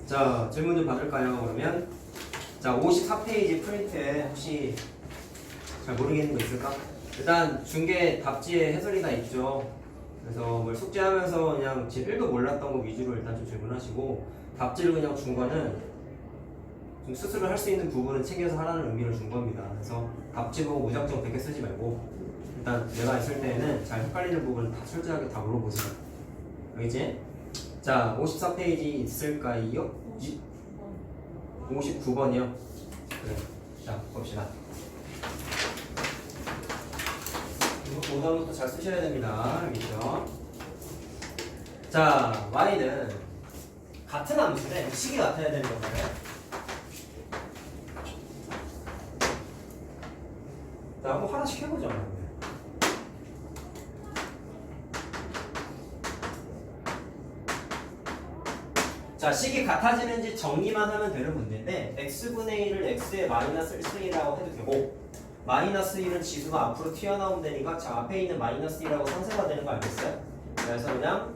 자, 질문 좀 받을까요? 그러면 자, 54페이지 프린트에 혹시 잘 모르겠는 거 있을까? 일단 중계 답지에 해설이 다 있죠. 그래서 뭘 숙제하면서 그냥 제 1도 몰랐던 거 위주로 일단 좀 질문하시고, 답지를 그냥 준 거는 좀 스스로 할 수 있는 부분은 챙겨서 하라는 의미를 준 겁니다. 그래서 답지 보고 무작정 100개 쓰지 말고 일단 내가 있을 때에는 잘 헷갈리는 부분은 다 철저하게 다 물어보세요. 알겠지? 자, 54페이지 있을까요? 59번이요. 그래. 자, 봅시다. 이거 오답부터 잘 쓰셔야 됩니다. 알겠죠? 자, y는 같은 함수인데 식이 같아야 되는 건가요? 자, 한번 하나씩 해보죠. 자, 식이 같아지는지 정리만 하면 되는 문제인데 x분의 1을 x의 마이너스 1승이라고 해도 되고, 마이너스 1은 지수가 앞으로 튀어나오면 되니까 저 앞에 있는 마이너스 1하고 상쇄가 되는 거 알겠어요? 그래서 그냥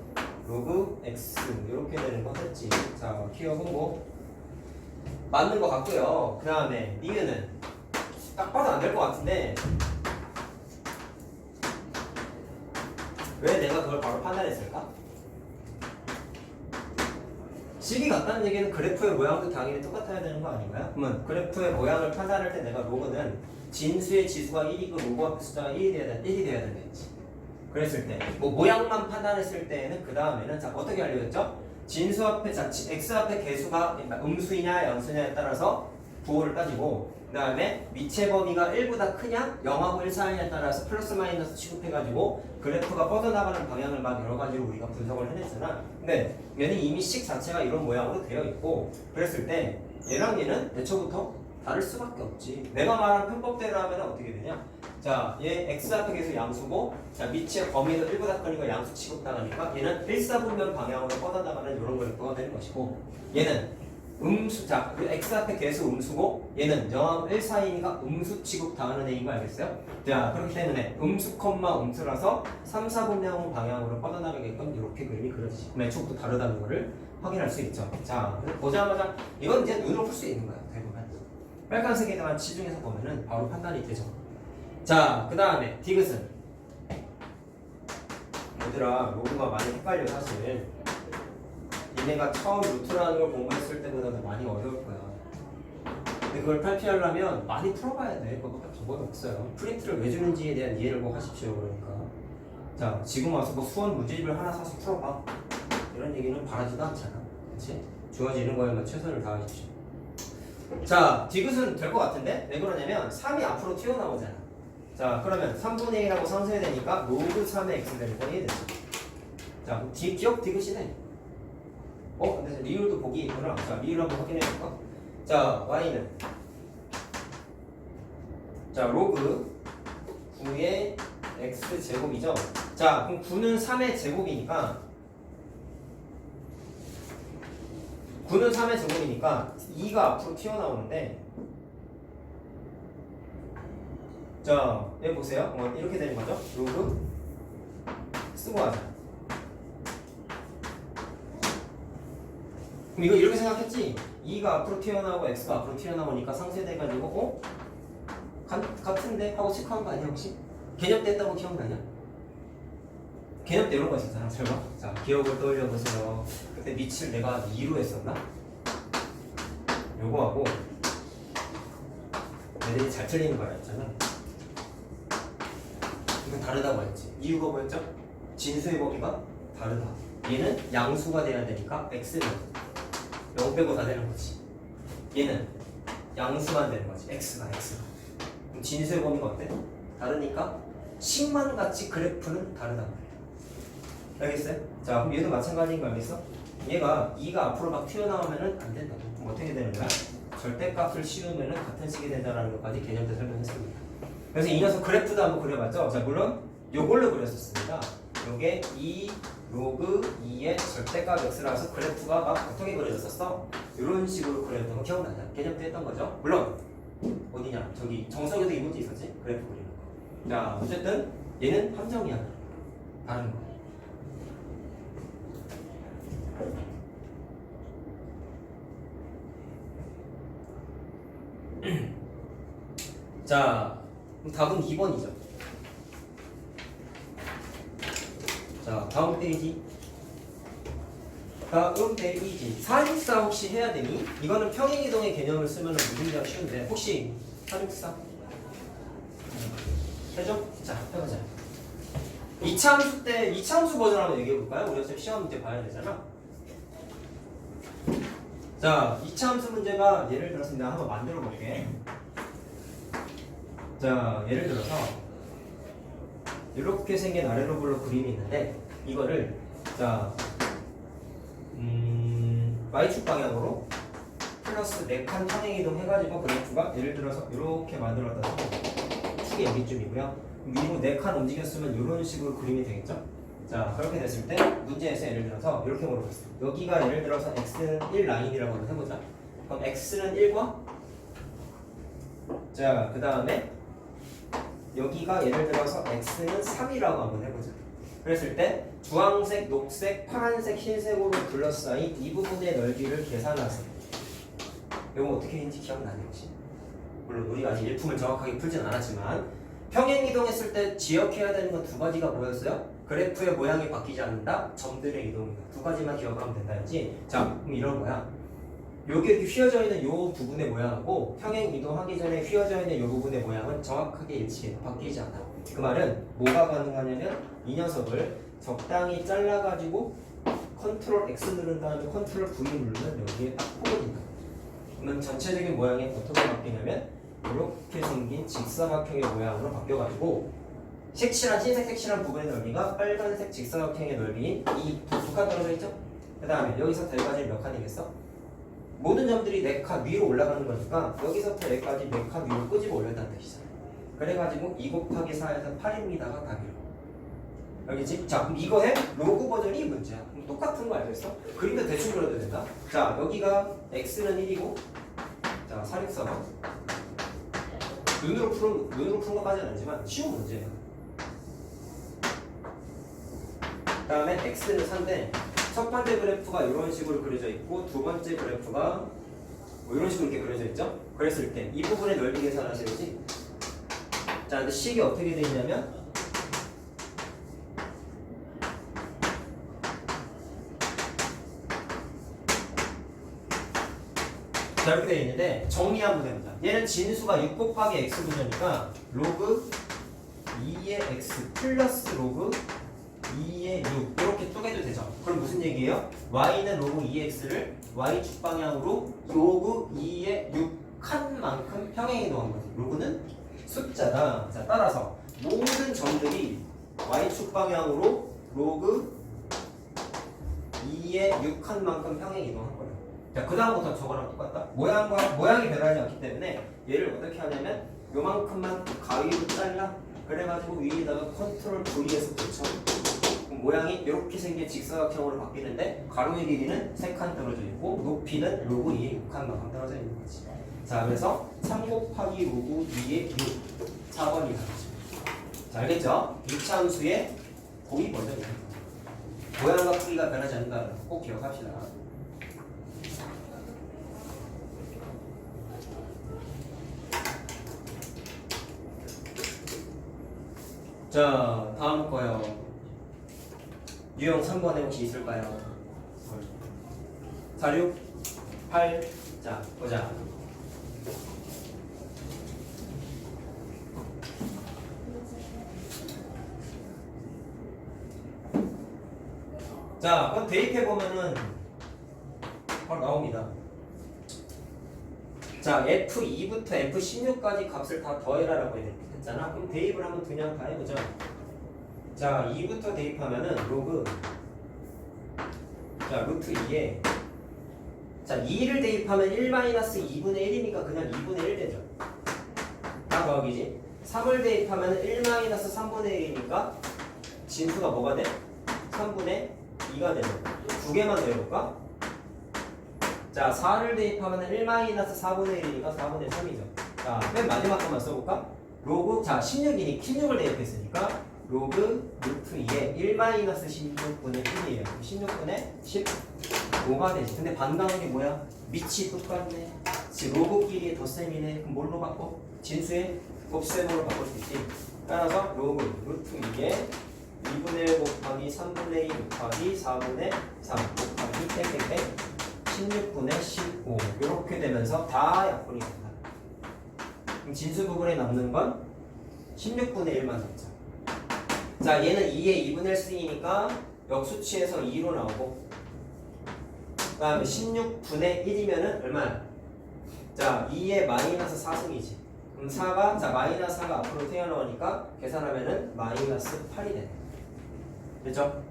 로그 x 이렇게 되는 거 했지. 자, 키워보고 맞는 거 같고요. 그 다음에 니은은 딱 봐도 안 될 것 같은데 왜 내가 그걸 바로 판단했을까? 식이 같다는 얘기는 그래프의 모양도 당연히 똑같아야 되는 거 아닌가요? 그러면 그래프의 모양을 판단할 때 내가 로그는 진수의 지수가 1이고 로그 앞에 숫자가 1이 돼야 되겠지. 그랬을 때 뭐 모양만 판단했을 때에는 그 다음에는 자 어떻게 알려졌죠? 진수 앞에 자 x 앞에 개수가 음수이냐 양수냐에 따라서 부호를 따지고, 그 다음에 밑의 범위가 1보다 크냐 0하고 1 사이에 따라서 플러스 마이너스 취급해가지고 그래프가 뻗어나가는 방향을 막 여러 가지로 우리가 분석을 해냈잖아. 근데 얘는 이미 식 자체가 이런 모양으로 되어 있고, 그랬을 때 얘랑 얘는 애초부터 다를 수밖에 없지. 내가 말한 편법대로 하면 어떻게 되냐? 자, 얘 x 앞에 계속 양수고, 자 밑의 범위도 1보다 크니까 양수 취급당하니까 얘는 1사분면 방향으로 뻗어나가는 이런 그래프가 되는 것이고, 얘는 음수, 자, x 앞에 계수 음수고 얘는 0하고 1 사이니까 음수 취급 당하는 애인 거 알겠어요? 자, 그렇기 때문에 음수 콤마 음수라서 3, 4분명 방향으로 뻗어나가게끔 이렇게 그림이 그려지지. 애초부터 다르다는 거를 확인할 수 있죠. 자, 보자마자 이건 이제 눈으로 풀 수 있는 거야, 대부분. 빨간색에다가 치중해서 보면은 바로 판단이 되죠. 자, 그 다음에 디귿은 얘들아, 로그가 많이 헷갈려 사실. 얘네가 처음 루트라는 걸 공부했을 때보다는 많이 어려울 거야. 근데 그걸 탈피하려면 많이 풀어봐야 돼. 그것밖에 방법이 없어요. 프린트를 왜 주는지에 대한 이해를 꼭 하십시오. 그러니까 자, 지금 와서 뭐 수원 문제집을 하나 사서 풀어봐, 이런 얘기는 바라지도 않잖아. 그치? 주어지는 거에만 최선을 다하십시오. 자, 디귿은 될 것 같은데? 왜 그러냐면 3이 앞으로 튀어나오잖아. 자, 그러면 3분의 1하고 상쇄해야 되니까 로그 3의 x 되는 거 이해됐어? 자, 기억 디귿이네. 근데 리을도 보기 있구나. 자, 리을 한번 확인해볼까? 자, y는 자, 로그 9의 x제곱이죠. 자, 그럼 9는 3의 제곱이니까 9는 3의 제곱이니까 2가 앞으로 튀어나오는데, 자, 여기 보세요. 이렇게 되는 거죠. 로그 쓰고 하자. 그럼 이거 이렇게 생각했지? 2가 앞으로 튀어나오고 x가 앞으로 튀어나오니까 상쇄돼가지고 같은데? 하고 체크한 거 아니야 혹시? 개념 때 했다고 기억나냐? 개념 때 이런 거 있었잖아. 설마? 자, 기억을 떠올려보세요. 그때 밑을 내가 2로 했었나? 요거하고 애들이 잘 틀리는 거라 했잖아. 이건 다르다고 했지. 이유가 뭐였죠? 진수의 범위가 다르다. 얘는 양수가 돼야 되니까 x는 0 빼고 다 되는 거지. 얘는 양수만 되는 거지. x가. 그럼 진수의 범위가 어때? 다르니까 식만 같이 그래프는 다르단 말이야. 알겠어요? 자, 그럼 얘도 마찬가지인 거 알겠어? 얘가 2가 앞으로 막 튀어나오면은 안 된다고. 그럼 어떻게 되는 거야? 절대값을 씌우면은 같은 식이 된다는 것까지 개념 때 설명했습니다. 그래서 이 녀석 그래프도 한번 그려봤죠? 자, 물론 요걸로 그렸었습니다. 요게 2 로그 2의 절대값 x라서 그래프가 막 어떻게 그려졌었어? 이런 식으로 그렸던 거 기억나냐? 개념 때 했던 거죠? 물론 어디냐? 저기 정석에도 이 문제 있었지? 그래프 그리는 거. 자, 어쨌든 얘는 함정이야. 다른 거. 자, 그럼 답은 2번이죠. 자, 다음 페이지. 다음 페이지. 464 혹시 해야 되니? 이거는 평행이동의 개념을 쓰면 무진장 쉬운데 혹시 464? 해줘? 자, 해보자. 2차 함수 때 2차 함수 버전 한번 얘기해 볼까요? 우리 어차피 시험 문제 봐야 되잖아. 자, 2차 함수 문제가 예를 들어서 내가 한번 만들어 볼게. 자, 예를 들어서 이렇게 생긴 아래로 블록 그림이 있는데 이거를 자 y축 방향으로 플러스 4칸 평행이동 해가지고 그래프가 예를 들어서 이렇게 만들었다고 축이 여기쯤이고요. 위로 4칸 움직였으면 이런 식으로 그림이 되겠죠? 자, 그렇게 됐을 때 문제에서 예를 들어서 이렇게 물어봤어. 여기가 예를 들어서 x는 1 라인이라고 한번 해보자. 그럼 x는 1과 자, 그 다음에 여기가 예를 들어서 x는 3이라고 한번 해보자. 그랬을 때 주황색, 녹색, 파란색, 흰색으로 둘러싸인 이 부분의 넓이를 계산하세요. 이거 어떻게 했는지 기억나니 혹시? 물론 우리가 아직 일품을 정확하게 풀진 않았지만 평행이동했을 때 기억해야 되는 건 두 가지가 뭐였어요? 그래프의 모양이 바뀌지 않는다, 점들의 이동이다. 두 가지만 기억하면 된다 했지. 자, 그럼 이런 거야. 여기 이렇게 휘어져 있는 이 부분의 모양하고 평행 이동하기 전에 휘어져 있는 이 부분의 모양은 정확하게 일치해. 바뀌지 않아. 그 말은 뭐가 가능하냐면 이 녀석을 적당히 잘라가지고 컨트롤 X 누른 다음에 컨트롤 V 누르면 여기에 딱 포근이다. 그러면 전체적인 모양이 어떻게 바뀌냐면 이렇게 생긴 직사각형의 모양으로 바뀌어가지고 색칠한 흰색 색칠한 부분의 넓이가 빨간색 직사각형의 넓이인 이 두 칸 떨어져 있죠? 그 다음에 여기서 여기까지 몇 칸이겠어? 모든 점들이 4칸 위로 올라가는 거니까 여기서부터 여기까지 4칸 위로 끄집어 올렸다는 뜻이잖아. 그래가지고 2 곱하기 4에서 8입니다가 답이에요. 알겠지? 자, 그럼 이거 해? 로그 버전이 문제야. 그럼 똑같은 거 알겠어? 그림도 대충 그려도 된다. 자, 여기가 x는 1이고 자, 464번 눈으로 푸는 것까지는 아니지만 쉬운 문제야. 그 다음에 x는 3인데 첫 번째 그래프가 이런 식으로 그려져 있고 두 번째 그래프가 뭐 이런 식으로 이렇게 그려져 있죠? 그랬을 때 이 부분의 넓이 계산하셔야지. 자, 근데 식이 어떻게 되어 있냐면 자, 이렇게 되어 있는데 정리 한번 해보자. 얘는 진수가 6 곱하기 x 분자니까 로그 2의 x 플러스 로그 2의 6 이렇게 쪼개도 되죠. 그럼 무슨 얘기예요? y는 로그 2x를 y축 방향으로 로그 2의 6칸만큼 평행이동한 거지. 로그는 숫자다. 자, 따라서 모든 점들이 y축 방향으로 로그 2의 6칸만큼 평행이동한 거예요. 자, 그 다음부터 저거랑 똑같다. 모양이 변하지 않기 때문에 얘를 어떻게 하냐면 요만큼만 가위로 잘라. 그래가지고 위에다가 컨트롤 V에서 붙여. 모양이 이렇게 생긴 직사각형으로 바뀌는데 가로의 길이는 3칸 떨어져 있고 높이는 로그 2의 6칸만큼 떨어져 있는 거지. 자, 그래서 3 곱하기 로그 2의 6 4번이 답이죠. 자, 알겠죠? 2차 함수의 고의 버전입니다. 모양과 크기가 변하지 않는다는 거 꼭 기억합시다. 자, 다음 거요. 유형 3번에 혹시 있을까요? 4, 6, 8. 자, 보자. 자, 그럼 대입해보면은 바로 나옵니다. 자, F2부터 F16까지 값을 다 더해라라고 했잖아. 그럼 대입을 한번 그냥 다 해보자. 자, 2부터 대입하면은 로그 자, 루트 2에 자, 2를 대입하면 1-2분의 1이니까 그냥 2분의 1 되죠. 다 더하기지. 3을 대입하면 1-3분의 1이니까 진수가 뭐가 돼? 3분의 2가 되죠. 두 개만 더해볼까? 자, 4를 대입하면 1-4분의 1이니까 4분의 3이죠. 자, 맨 마지막 것만 써볼까? 로그, 자, 16을 대입했으니까 로그 루트 2에 1-16분의 1이에요. 16분의 15가 되지. 근데 반가운 게 뭐야? 밑이 똑같네. 로그끼리의 덧셈이네. 그럼 뭘로 바꿔? 진수의 곱셈으로 바꿀 수 있지. 따라서 로그 루트 2에 2분의 1 곱하기 3분의 2 곱하기 4분의 3 곱하기 땡땡땡 16분의 15 이렇게 되면서 다 약분이 된다. 그럼 진수 부분에 남는 건 16분의 1만 남자. 자, 얘는 2에 2분의 1 쓰이니까 역수치에서 2로 나오고, 그 다음에 16분의 1이면은 얼마야? 자, 2에 마이너스 4승이지. 그럼 4가, 자, 마이너스 4가 앞으로 튀어나오니까 계산하면은 마이너스 8이 되네. 됐죠?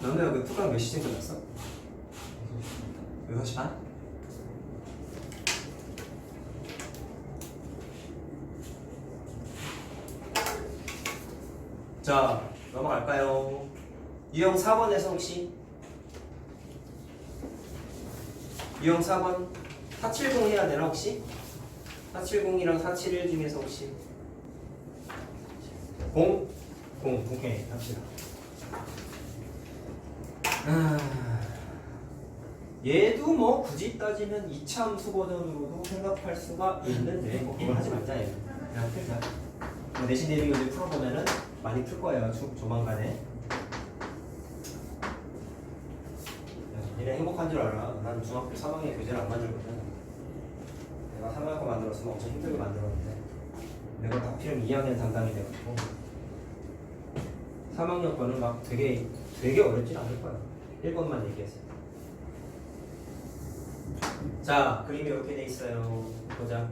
너네 그 특강 몇 시쯤 끝났어? 6시 반? 자, 넘어갈까요? 유형 4번에서 혹시 유형 4번 470 해야 되나 혹시? 470이랑 471 중에서 혹시 0? 오케이 합시다. 얘도 뭐 굳이 따지면 2차 함수 버전으로도 생각할 수가 있는데 뭐 그걸 하지 말자 얘는. 그냥 풀자. 뭐 내신 대비 교재 풀어보면은 많이 풀 거예요. 조만간에. 얘네 행복한 줄 알아. 난 중학교 3학년 교재를 안 만들거든. 내가 3학년 거 만들었으면 엄청 힘들게 만들었는데 내가 다 필요면 2학년 담당이 돼가지고 3학년 거는 막 되게 어렵진 않을 거야. 1번만 얘기했어요. 자, 그림이 이렇게 돼 있어요. 보자.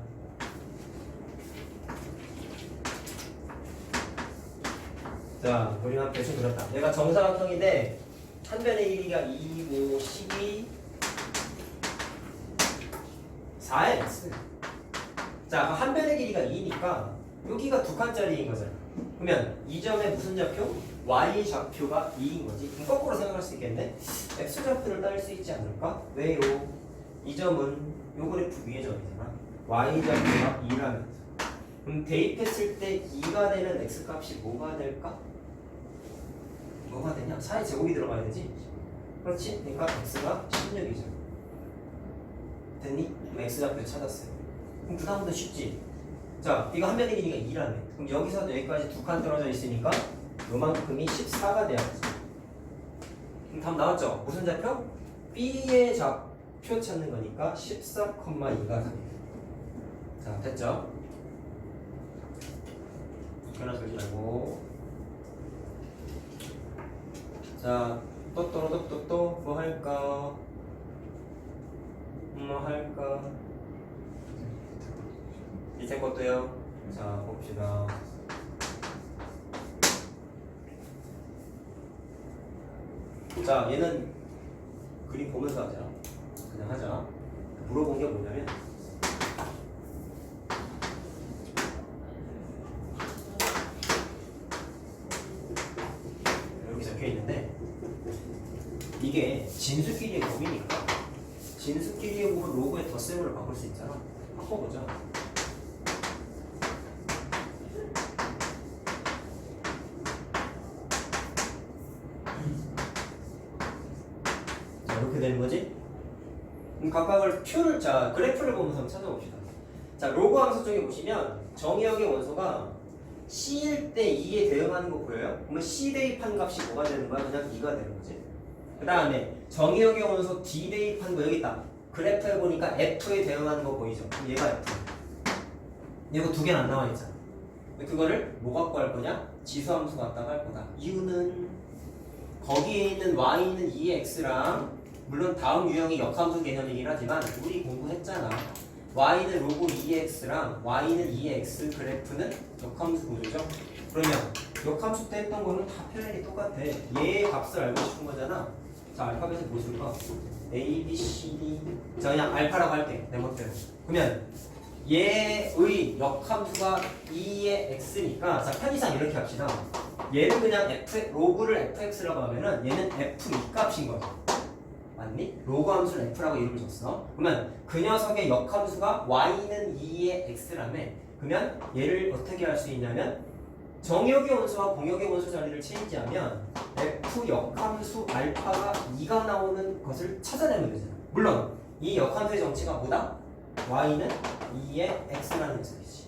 자, 우리 한 대충 그렸다. 얘가 정사각형인데 한 변의 길이가 2, 5, 12, 4의 x. 자, 한 변의 길이가 2니까 여기가 두 칸짜리인 거잖아. 그러면 이 점에 무슨 좌표? y 좌표가 2인 거지. 그럼 거꾸로 생각할 수 있겠네. x 좌표를 따질 수 있지 않을까? 왜요? 이 점은 요 그래프 위의 점이잖아. y 좌표가 2라면서. 그럼 대입했을 때 2가 되는 x 값이 뭐가 될까? 뭐가 되냐? 4의 제곱이 들어가야 되지? 그렇지? 그러니까 x가 16이죠. 됐니? 그럼 x 좌표 찾았어요. 그럼 그 다음부터 쉽지? 자, 이거 한 변의 길이가 2라네. 그럼 여기서도 여기까지 두 칸 떨어져 있으니까 요만큼이 14가 돼야지. 그럼 답 나왔죠? 무슨 좌표? B의 좌표 찾는 거니까 14,2가 답이에요. 자, 됐죠? 하나 돌지 말고. 자, 또 뭐 할까? 밑에 것도요. 자, 봅시다. 자, 얘는 그림 보면서 하자. 그냥 하자. 물어본 게 뭐냐면 여기 적혀 있는데 이게 진수끼리의 곱이니까 진수끼리의 곱을 로그의 덧셈으로 바꿀 수 있잖아. 바꿔보자. 자, 이렇게 되는 거지? 그럼 각각을 표를, 자, 그래프를 보면서 한번 찾아봅시다. 자, 로그 함수 쪽에 보시면 정의역의 원소가 C일 때 2에 대응하는 거 보여요? 그러면 C 대입한 값이 뭐가 되는 거야? 그냥 2가 되는 거지. 그 다음에 정의역의 원소 D 대입한 거 여기 있다. 그래프에 보니까 F에 대응하는 거 보이죠? 그럼 얘가 F. 이거 두 개는 안 나와 있잖아. 그거를 뭐 갖고 할 거냐? 지수함수 갖다가 할 거다. 이유는 거기에 있는 Y는 2X랑 물론 다음 유형이 역함수 개념이긴 하지만 우리 공부했잖아. Y는 로그 2X랑 Y는 2X 그래프는 역함수 구조죠. 그러면 역함수 때 했던 거는 다 표현이 똑같아. 얘의 값을 알고 싶은 거잖아. 자, 알파벳을 뭐 줄까? A, B, C, D. 자, 그냥 알파라고 할게. 내 멋대로. 그러면 얘의 역함수가 2의 X니까 자, 편의상 이렇게 합시다. 얘를 그냥 로그를 fx라고 하면은 얘는 f2 값인 거죠. 맞니? 로그 함수를 f라고 이름을 줬어. 그러면 그 녀석의 역함수가 y는 2의 x라며. 그러면 얘를 어떻게 할 수 있냐면 정역의 원수와 공역의 원수 자리를 체인지하면 f 역함수 알파가 2가 나오는 것을 찾아내면 되잖아. 물론 이 역함수의 정체가 뭐다? y는 2의 x라는 녀석이지.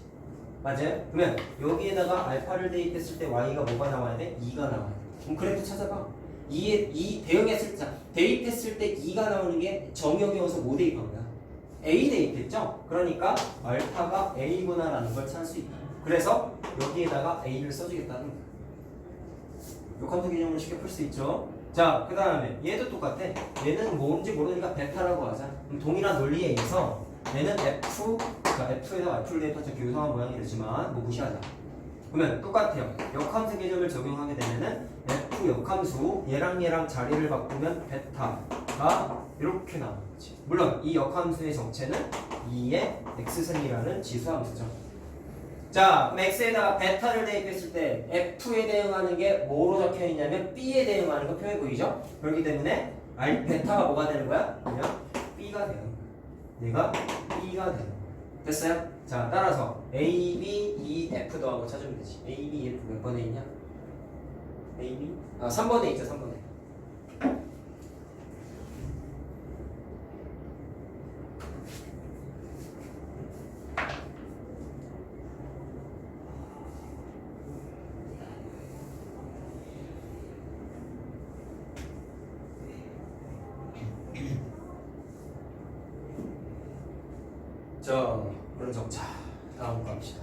맞아요? 그러면 여기에다가 알파를 대입했을 때 y가 뭐가 나와야 돼? 2가 나와야 돼. 그럼 그래프 찾아봐. 2 대응했을 때, 대입했을 때 2가 나오는 게 정역의 원수 뭐 대입한 거야? a 대입했죠? 그러니까 알파가 a구나라는 걸 찾을 수 있다. 그래서 여기에다가 a를 써주겠다는 거야. 역함수 개념으로 쉽게 풀 수 있죠? 자, 그 다음에 얘도 똑같아. 얘는 뭔지 모르니까 베타라고 하자. 그럼 동일한 논리에 의해서 얘는 그러니까 f에다 f를 대입하자 교사한 모양이 되지만 뭐 무시하자. 그러면 똑같아요. 역함수 개념을 적용하게 되면은 f 역함수 얘랑 자리를 바꾸면 베타가 이렇게 나오는 거지. 물론 이 역함수의 정체는 2의 x승이라는 지수함수죠. 자, 그럼 x에다가 베타를 대입했을 때 f에 대응하는 게 뭐로 적혀 있냐면 b에 대응하는 거 표해 보이죠? 그렇기 때문에 베타가 뭐가 되는 거야? 그냥 b가 되는 거야. 얘가 b가 되는 거야. 됐어요? 자, 따라서 a, b, e, f 더하고 찾으면 되지. a, b, e, f 몇 번에 있냐? a, b? 3번에 있죠, 3번에. 자, 그런 적자. 다음 거 합시다.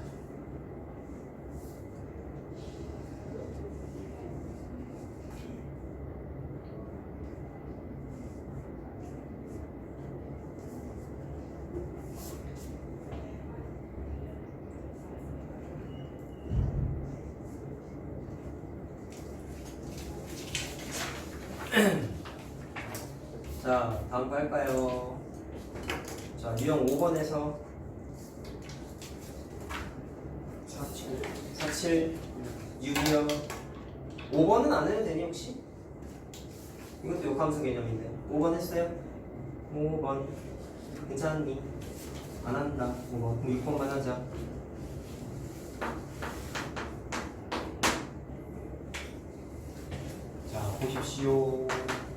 자, 다음 거 할까요? 자, 유형 5번에서 47, 6이요. 5번은 안 해도 되니 혹시? 이것도 역함수 개념인데 5번 했어요? 5번 괜찮니? 안 한다. 5번. 그럼 6번만 하자. 자, 보십시오.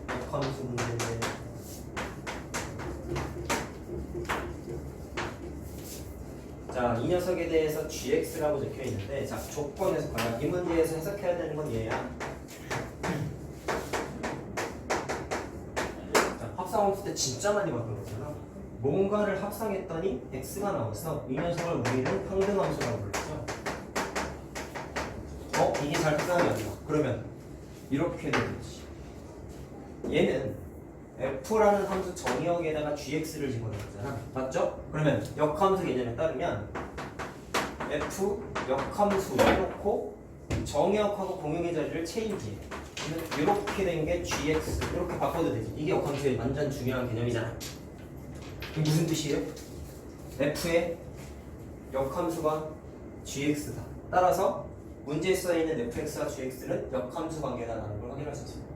역함수 문제네. 자, 이 녀석에 대해서 gx라고 적혀 있는데, 자, 조건에서 과연 이 문제에서 해석해야 되는 건 얘야. 자, 합성함수 때 진짜 많이 봤던 거잖아. 뭔가를 합성했더니 x가 나와서 이 녀석을 우리는 평등함수라고 불렀죠. 이게 잘 표현이 안 나. 그러면 이렇게 되겠지. 얘는 f라는 함수 정의역에다가 gx를 집어넣었잖아. 맞죠? 그러면 역함수 개념에 따르면 f 역함수 해놓고 정의역하고 공역의 자리를 체인지해. 이렇게 된 게 gx. 이렇게 바꿔도 되지. 이게 역함수의 완전 중요한 개념이잖아. 이게 무슨 뜻이에요? f의 역함수가 gx다. 따라서 문제에 써있는 fx와 gx는 역함수 관계다라는 걸 확인할 수 있습니다.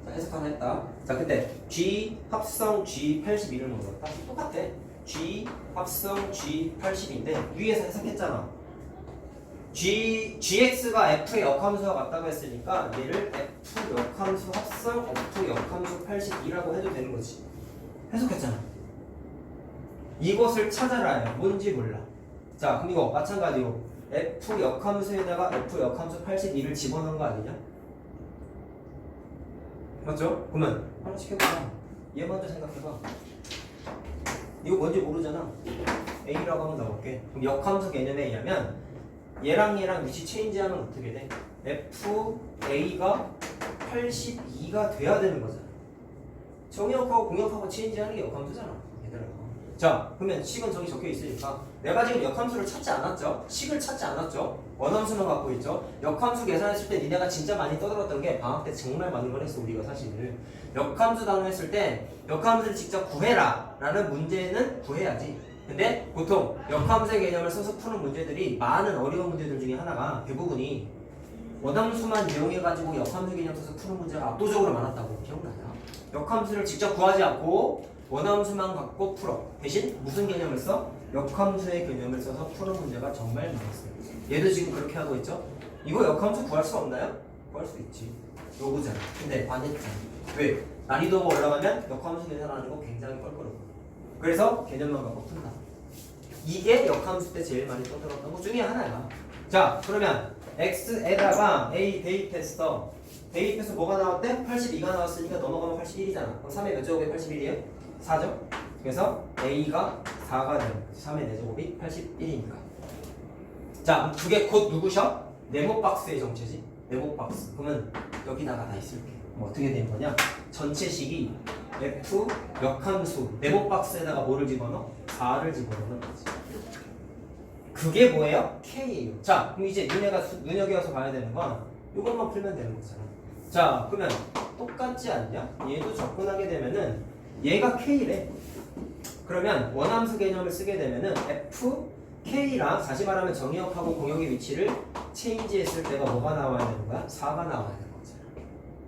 자, 해석 하나 했다. 자, 근데 G 합성 G81을 넣었다. 똑같아. G 합성 G80인데 위에서 해석했잖아. GX가 F의 역함수와 같다고 했으니까 얘를 F 역함수 합성 F 역함수 82라고 해도 되는 거지. 해석했잖아. 이것을 찾아라요. 뭔지 몰라. 자, 그럼 이거 마찬가지로 F 역함수에다가 F 역함수 82를 집어넣은 거 아니냐? 맞죠? 그러면 하나씩 해보자. 얘 먼저 생각해봐. 이거 뭔지 모르잖아. A라고 하면 나올게. 그럼 역함수 개념에 의하면 얘랑 위치 체인지하면 어떻게 돼? FA가 82가 돼야 되는 거잖아. 정역하고 공역하고 체인지하는 게 역함수잖아. 얘들아. 자, 그러면 식은 저기 적혀 있으니까 내가 지금 역함수를 찾지 않았죠? 식을 찾지 않았죠? 원함수만 갖고 있죠? 역함수 계산했을 때 니네가 진짜 많이 떠들었던 게 방학 때 정말 많은 걸 했어 우리가 사실. 역함수 단어했을 때 역함수를 직접 구해라 라는 문제는 구해야지. 근데 보통 역함수의 개념을 써서 푸는 문제들이 많은 어려운 문제들 중에 하나가 대부분이 원함수만 이용해가지고 역함수 개념 써서 푸는 문제가 압도적으로 많았다고 기억나요? 역함수를 직접 구하지 않고 원함수만 갖고 풀어. 대신 무슨 개념을 써? 역함수의 개념을 써서 푸는 문제가 정말 많았어요. 얘도 지금 그렇게 하고 있죠? 이거 역함수 구할 수 없나요? 구할 수 있지. 요거잖아. 근데 안 했잖아. 왜? 난이도가 올라가면 역함수 계산하는 거 굉장히 껄끄러워. 그래서 개념만 갖고 푼다. 이게 역함수 때 제일 많이 떠들었던 것 중에 하나야. 자, 그러면 x에다가 a 대입했어. 대입해서 뭐가 나왔대? 82가 나왔으니까 넘어가면 81이잖아. 그럼 3의 몇 제곱이 81이에요? 4죠? 그래서 a가 4가 되는 거지. 3의 4제곱이 81이니까. 자, 두 개 곧 누구셔? 네모 박스의 정체지. 네모 박스. 그러면 여기다가 다 있을게. 그럼 어떻게 된 거냐? 전체식이 f 역함수 네모 박스에다가 뭐를 집어넣어? 4를 집어넣는 거지. 그게 뭐예요? K예요. 자, 그럼 이제 눈여겨서 봐야 되는 건 이것만 풀면 되는 거잖아. 자, 그러면 똑같지 않냐? 얘도 접근하게 되면은 얘가 K래. 그러면 원함수 개념을 쓰게 되면은 F, K랑 다시 말하면 정의역하고 공역의 위치를 체인지했을 때가 뭐가 나와야 되는 거야? 4가 나와야 되는 거잖아.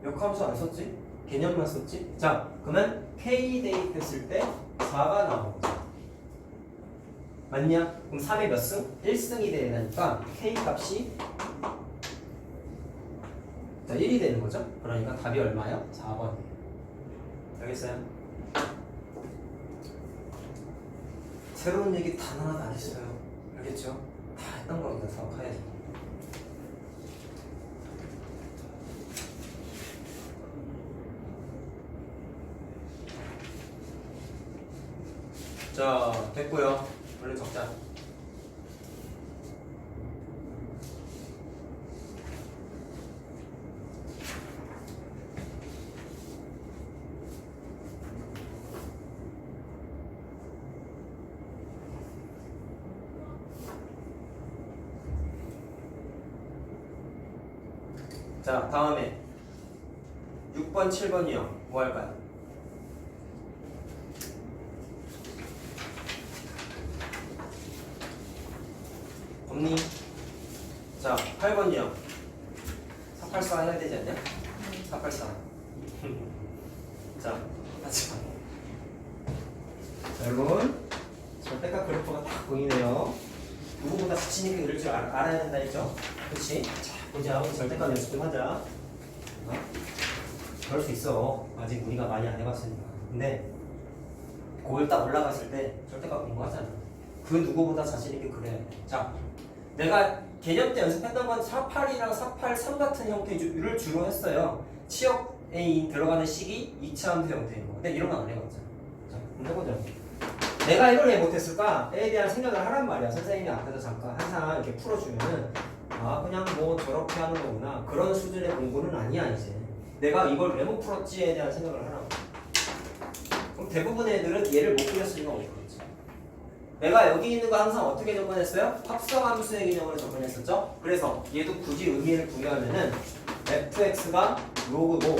역함수 안 썼지? 개념만 썼지? 자, 그러면 K 대입했을 때 4가 나오는 거잖아. 맞냐? 그럼 3의 몇 승? 1승이 돼야 되니까 K 값이 자 1이 되는 거죠? 그러니까 답이 얼마요? 4번. 알겠어요? 새로운 얘기 단 하나도 안 했어요. 알겠죠? 다 했던 겁니다. 사업하에서. 자, 됐고요. 원래 적자. 자, 다음에 6번, 7번이요. 뭐 할까요? 없니? 자, 8번이요. 484 해야 되지 않냐? 484. 자, 하자. 여러분, 절대값 그래프가 딱 보이네요. 누구보다 자신 있게 그릴 줄 알아야 된다 했죠? 그렇지? 자, 보자. 우리 절대값 연습 좀 하자. 어? 그럴 수 있어. 아직 우리가 많이 안 해봤으니까. 근데 그걸 딱 올라갔을 때 절대값 공부하잖아. 그 누구보다 자신 있게 그려야 돼. 자, 내가 개념 때 연습했던 건 48이랑 483 같은 형태를 주로 했어요. 치역에 들어가는 식이 2차 함수 형태인 거. 근데 이런 거 안 해봤잖아. 자, 한번 해보자. 내가 이걸 왜 못했을까?에 대한 생각을 하란 말이야. 선생님이 앞에서 잠깐 항상 이렇게 풀어주면은 아 그냥 뭐 저렇게 하는 거구나. 그런 수준의 공부는 아니야 이제. 내가 이걸 왜 못 풀었지에 대한 생각을 하라고. 그럼 대부분의 애들은 얘를 못 그렸으니까 못 그렸지. 내가 여기 있는 거 항상 어떻게 접근했어요? 합성함수의 개념으로 접근했었죠? 그래서 얘도 굳이 의미를 부여하면은 fx가 로그고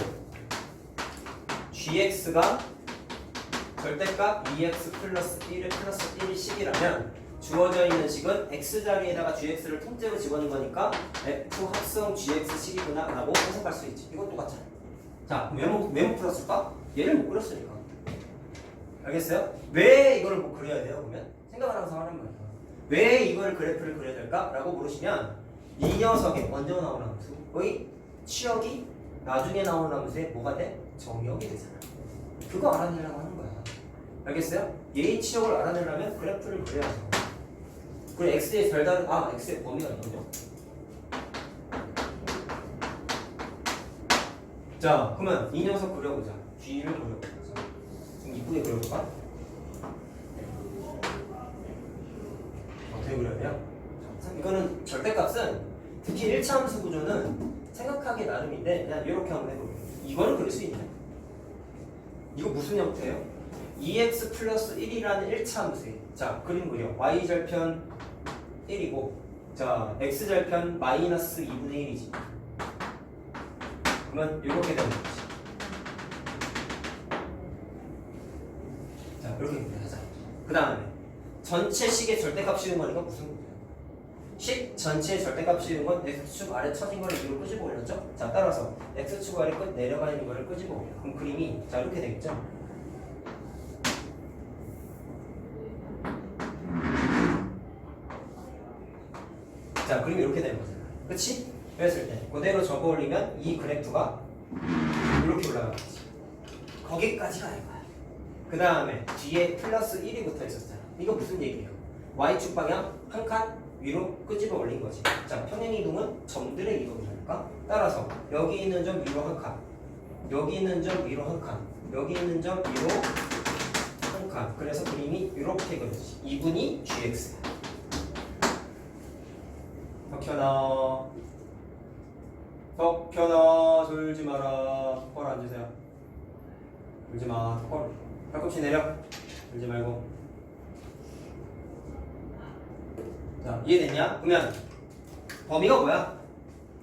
gx가 절대값 2x 플러스 1을 플러스 1이 식이라면 주어져 있는 식은 x자리에다가 gx를 통째로 집어넣은 거니까 f 합성 gx 식이구나 라고 해석할 수 있지. 이건 똑같잖아. 자, 왜 못 풀었을까? 얘를 못 그렸으니까. 알겠어요? 왜 이걸 못 그려야 돼요? 그러면 생각을 항상 하는 말이야. 왜 이걸 그래프를 그려야 될까? 라고 물으시면 이 녀석의 먼저 나오는 함수의 치역이 나중에 나오는 함수에 뭐가 돼? 정역이 되잖아. 그거 알아내려고 하는 거야. 알겠어요? 얘의 치역을 알아내려면 그래프를 그려야죠. 그리고 x의 별다른 x의 범위가 있거든요. 자, 그러면 이 녀석 그려보자. g를 그려보자. 좀 이쁘게 그려볼까? 어떻게 그려야 돼요? 이거는 절대값은 특히 1차 함수 구조는 생각하기 나름인데 그냥 이렇게 한번 해볼게요. 이거는 그릴 수 있냐? 이거 무슨 형태예요? 2x 플러스 1이라는 1차 함수에 자 그림 그려. y절편 1이고 자 x절편 마이너스 2분의 1이지. 그러면 이렇게 되는 거지. 자 이렇게 그려하자. 그 다음에 전체 식의 절대값 씌우는 거니까 무슨 문제야? 식 전체의 절대값 씌우는 건 x축 아래 처진 거를 위로 끄집어 올렸죠? 자, 따라서 x축 아래 내려가 있는 거를 끄집어 올려. 그럼 그림이 자 이렇게 되겠죠? 자, 그림이 이렇게 되는 거잖아. 그치? 그랬을 때 그대로 적어 올리면 이 그래프가 이렇게 올라가겠지. 거기까지가 아니야. 그 다음에 뒤에 플러스 1이 붙어 있었잖아. 이거 무슨 얘기예요? y축 방향 한 칸 위로 끄집어 올린 거지. 자, 평행 이동은 점들의 이동이니까 따라서 여기 있는 점 위로 한 칸, 여기 있는 점 위로 한 칸, 여기 있는 점 위로 한 칸. 그래서 그림이 이렇게 그려지지. 이분이 gx야. 덕현아 졸지 마라. 똑바로 앉으세요. 졸지 마. 똑바로 팔꿈치 내려. 졸지 말고. 자, 이해됐냐? 그러면 범위가 뭐야?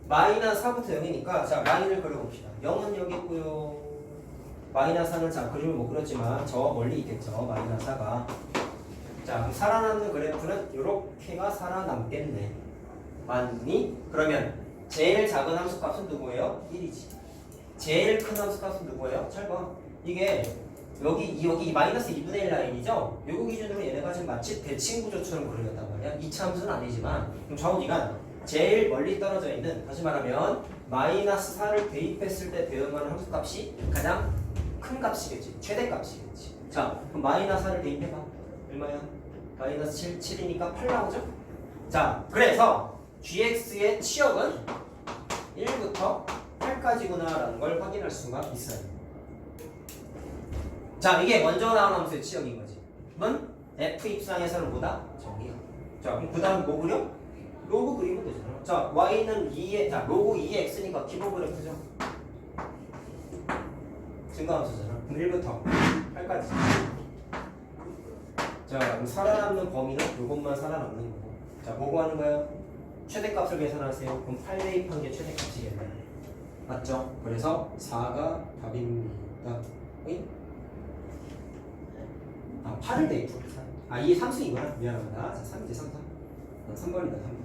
마이너스 4부터 0이니까 자, 라인을 그려봅시다. 0은 여기 있고요. 마이너스 4는 자, 그림을 못 그렸지만 저 멀리 있겠죠. 마이너스 4가. 자, 그럼 살아남는 그래프는 이렇게가 살아남겠네. 맞니? 그러면 제일 작은 함수값은 누구예요? 1이지. 제일 큰 함수값은 누구예요? 잘 봐. 이게 여기 마이너스 2분의 1 라인이죠? 요거 기준으로 얘네가 지금 마치 대칭 구조처럼 그려졌단 말이야. 이차 함수는 아니지만 그럼 좌우지간 제일 멀리 떨어져 있는, 다시 말하면 마이너스 4를 대입했을 때 배분하는 함수값이 가장 큰 값이겠지. 최대값이겠지. 자, 그럼 마이너스 4를 대입해봐. 얼마야? 마이너스 7이니까 8 나오죠? 자, 그래서 gx의 치역은 1부터 8까지구나 라는 걸 확인할 수가 있어요. 자, 이게 먼저 나온 함수의 치역인 거지. 그러면 f 입상에서는 뭐다? 정의야. 자, 그럼 그 다음 뭐 그려? 로그 그리면 되잖아. 자, y는 2에, 자, 로그 2의 x니까 기본 그래프죠. 증가함수잖아. 그럼 1부터 8까지. 자, 그럼 살아남는 범위는 이것만 살아남는 거고. 자, 뭐 구하는 거예요? 최대값을 계산하세요. 그럼 8 대입한 게 최대값이겠네. 맞죠? 그래서 4가 답입니다. 응? 8을 대입해. 이게 3수이구나. 미안합니다. 자, 3이지, 3번이다, 3번.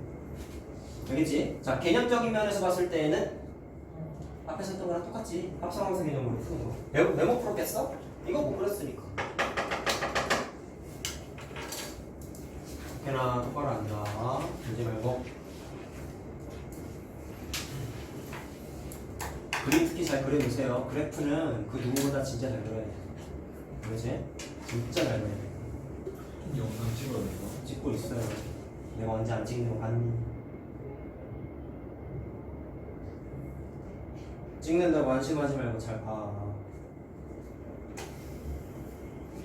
알겠지? 자, 개념적인 면에서 봤을 때는 앞에서 했던 거랑 똑같지. 합성함수 개념으로 푸는 거. 메모 풀었겠어? 이거 못 그렸으니까. 걔나 똑바로 앉아. 들지 말고. 그림 특히 잘 그려주세요. 그래프는 그 누구보다 진짜 잘 그려야 돼. 그렇지? 진짜 잘 그려야 돼. 영상 찍어야 돼요? 찍고 있어요. 내가 언제 안 찍는 거 봤니? 찍는다고 안심하지 말고 잘 봐.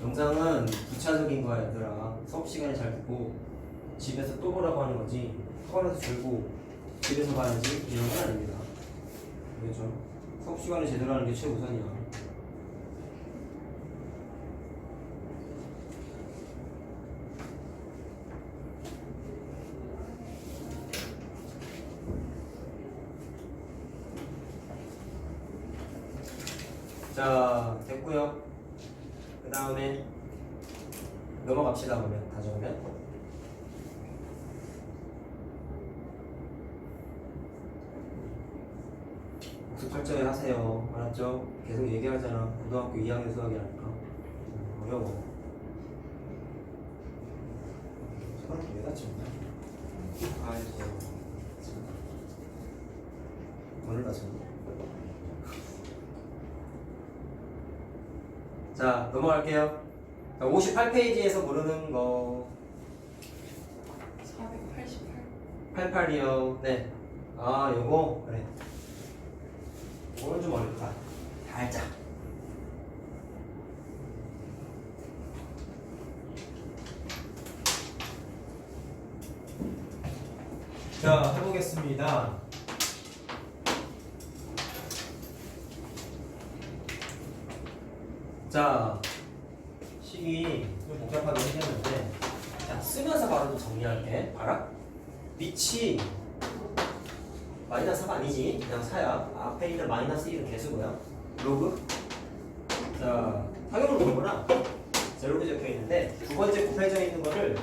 영상은 부차적인 거야, 얘들아. 수업 시간에 잘 듣고 집에서 또 보라고 하는 거지. 학원에서 졸고 집에서 봐야지 이런 건 아닙니다. 그렇죠? 수업 시간에 제대로 하는 게 최우선이야. 자, 됐고요. 그 다음에 넘어갑시다. 그러면 다 적으면 복습 철저히 하세요. 알았죠? 계속 얘기하잖아. 고등학교 2학년 수학이라니까. 어려워. 손가락이 왜 다쳤냐? 아이고. 오늘 다쳤네. 자, 넘어갈게요. 58페이지에서 모르는 거 488. 88이요. 네. 요거 그래. 이거는 좀 어렵다. 살짝. 자, 해보겠습니다. 자, 식이 좀 복잡하게 생겼는데, 자, 쓰면서 바로 좀 정리할게. 봐라. 밑이 마이너스 4가 아니지. 그냥 4야. 앞에 있는 마이너스 1은 개수고요. 로그. 자, 당연히 로그구나. 자, 이렇게 적혀 있는데, 두 번째 곱해져 있는 거를,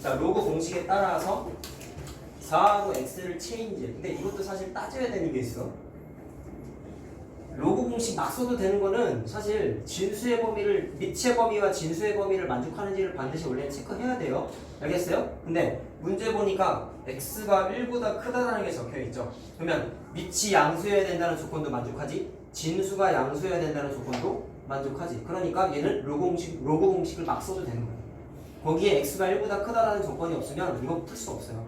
자, 로그 공식에 따라서 4하고 x를 체인지. 근데 이것도 사실 따져야 되는 게 있어. 로그 공식 막 써도 되는 거는 사실 진수의 범위를 밑의 범위와 진수의 범위를 만족하는지를 반드시 원래 체크해야 돼요. 알겠어요? 근데 문제 보니까 x가 1보다 크다라는 게 적혀 있죠. 그러면 밑이 양수여야 된다는 조건도 만족하지, 진수가 양수여야 된다는 조건도 만족하지. 그러니까 얘는 로그 공식을 막 써도 되는 거야. 거기에 x가 1보다 크다라는 조건이 없으면 이거 풀 수 없어요.